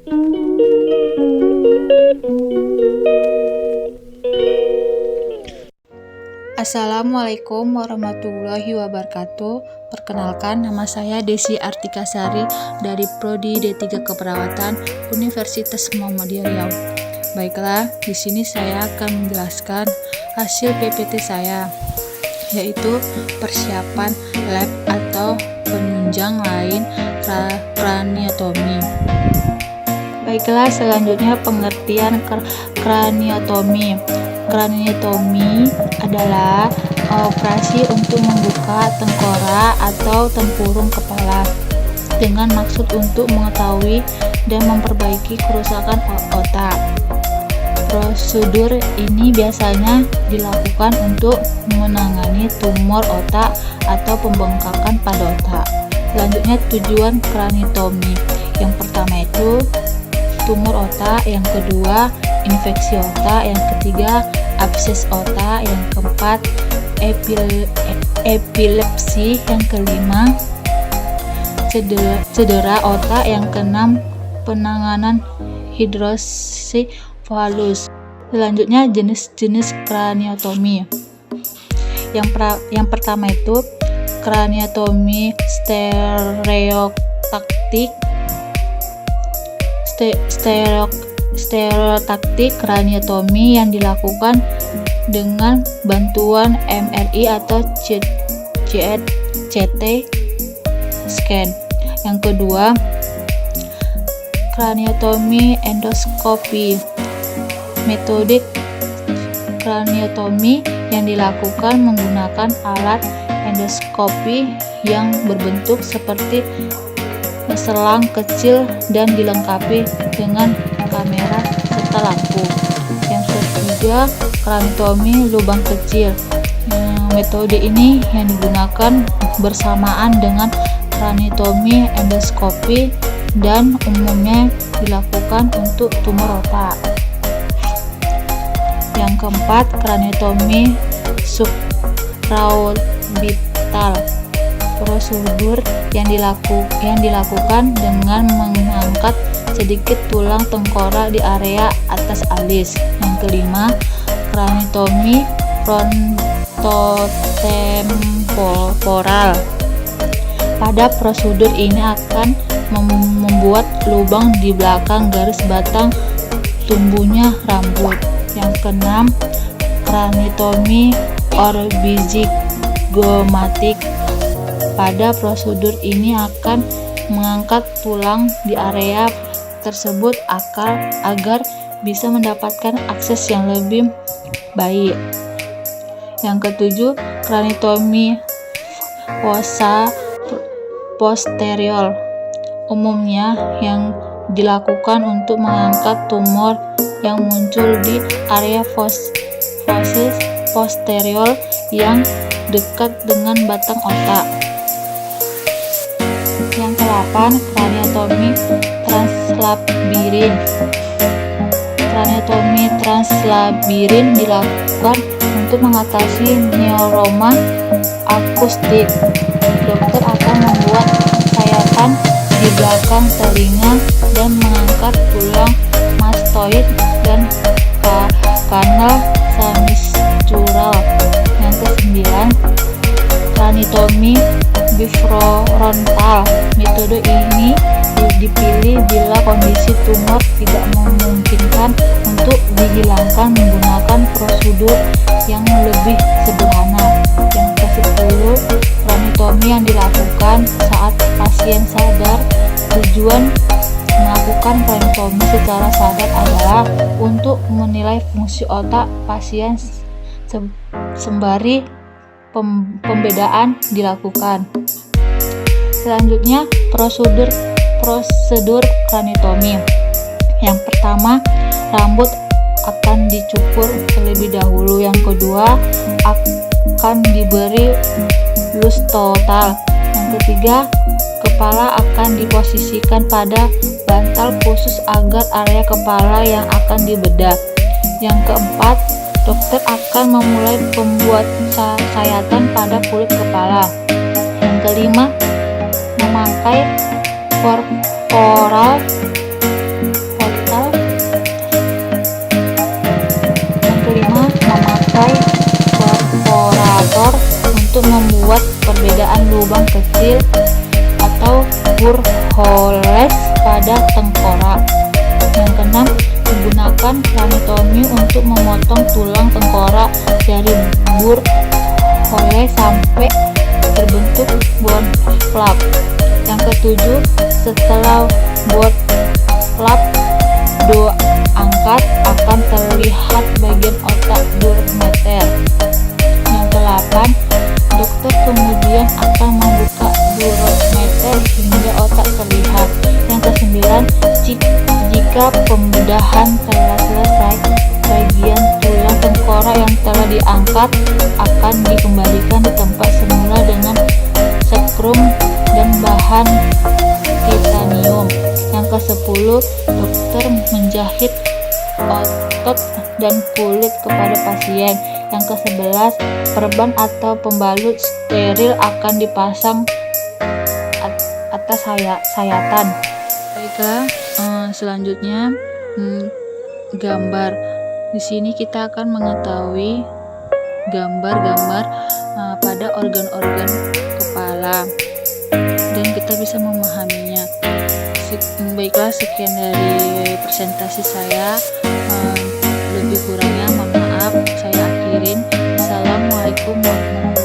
Assalamualaikum warahmatullahi wabarakatuh. Perkenalkan, nama saya Desi Artikasari dari Prodi D3 Keperawatan Universitas Muhammadiyah Riau. Baiklah, di sini saya akan menjelaskan hasil PPT saya, yaitu persiapan lab atau penunjang lain kraniotomi. Baiklah, selanjutnya pengertian kraniotomi. Kraniotomi adalah operasi untuk membuka tengkorak atau tempurung kepala dengan maksud untuk mengetahui dan memperbaiki kerusakan otak. Prosedur ini biasanya dilakukan untuk menangani tumor otak atau pembengkakan pada otak. Selanjutnya tujuan kraniotomi. Yang pertama itu tumor otak, yang kedua infeksi otak, yang ketiga abses otak, yang keempat epilepsi, yang kelima cedera otak, yang keenam penanganan hidrosefalus. Selanjutnya jenis-jenis kraniotomi. Yang pertama itu kraniotomi stereotaktik kraniotomi yang dilakukan dengan bantuan MRI atau CT scan. Yang kedua, kraniotomi endoskopi. Metode kraniotomi yang dilakukan menggunakan alat endoskopi yang berbentuk seperti selang kecil dan dilengkapi dengan kamera serta lampu. Yang ketiga, kraniotomi lubang kecil. Metode ini yang digunakan bersamaan dengan kraniotomi endoskopi dan umumnya dilakukan untuk tumor otak. Yang keempat, kraniotomi supraorbital. Prosedur yang dilakukan dengan mengangkat sedikit tulang tengkorak di area atas alis. Yang kelima, kraniotomi frontotemporal. Pada prosedur ini akan membuat lubang di belakang garis batang tumbuhnya rambut. Yang keenam, kraniotomi orbizigomatik. Pada prosedur ini akan mengangkat tulang di area tersebut agar bisa mendapatkan akses yang lebih baik. Yang ketujuh, kraniotomi fossa posterior. Umumnya yang dilakukan untuk mengangkat tumor yang muncul di area fossa posterior yang dekat dengan batang otak. Yang ke-8, kraniotomi translabirin. Kraniotomi translabirin dilakukan untuk mengatasi neuroma akustik. Dokter akan membuat sayatan di belakang telinga dan mengangkat tulang mastoid dan kanal semisural. Yang ke-9, kraniotomi bifrontal. Metode ini dipilih bila kondisi tumor tidak memungkinkan untuk dihilangkan menggunakan prosedur yang lebih sederhana. Yang ke-10, kraniotomi yang dilakukan saat pasien sadar. Tujuan melakukan kraniotomi secara sadar adalah untuk menilai fungsi otak pasien sembari pembedaan dilakukan. Selanjutnya, prosedur kraniotomi. Yang pertama, rambut akan dicukur terlebih dahulu. Yang kedua, akan diberi lus total. Yang ketiga, kepala akan diposisikan pada bantal khusus agar area kepala yang akan dibedah. Yang keempat, dokter akan memulai pembuatan sayatan pada kulit kepala. Yang kelima, memakai corporal melakukan kraniotomi untuk memotong tulang tengkorak dari bur oleh sampai terbentuk bone flap. Yang ketujuh, setelah bone flap diangkat akan terlihat bagian otak Durkheim. Yang ke-8, dokter kemudian akan membuka Durkheim hingga otak terlihat. Yang ke-9, jika pembedahan telah selesai, bagian tulang tengkorak yang telah diangkat akan dikembalikan di tempat semula dengan skrum dan bahan titanium. Yang ke-10, dokter menjahit otot dan kulit kepada pasien. Yang ke-11, perban atau pembalut steril akan dipasang atas sayatan. Baiklah, selanjutnya gambar. Di sini kita akan mengetahui gambar-gambar pada organ-organ kepala dan kita bisa memahaminya. Baiklah, sekian dari presentasi saya. Lebih kurangnya mohon maaf, saya akhirin. Assalamualaikum warahmatullahi wabarakatuh.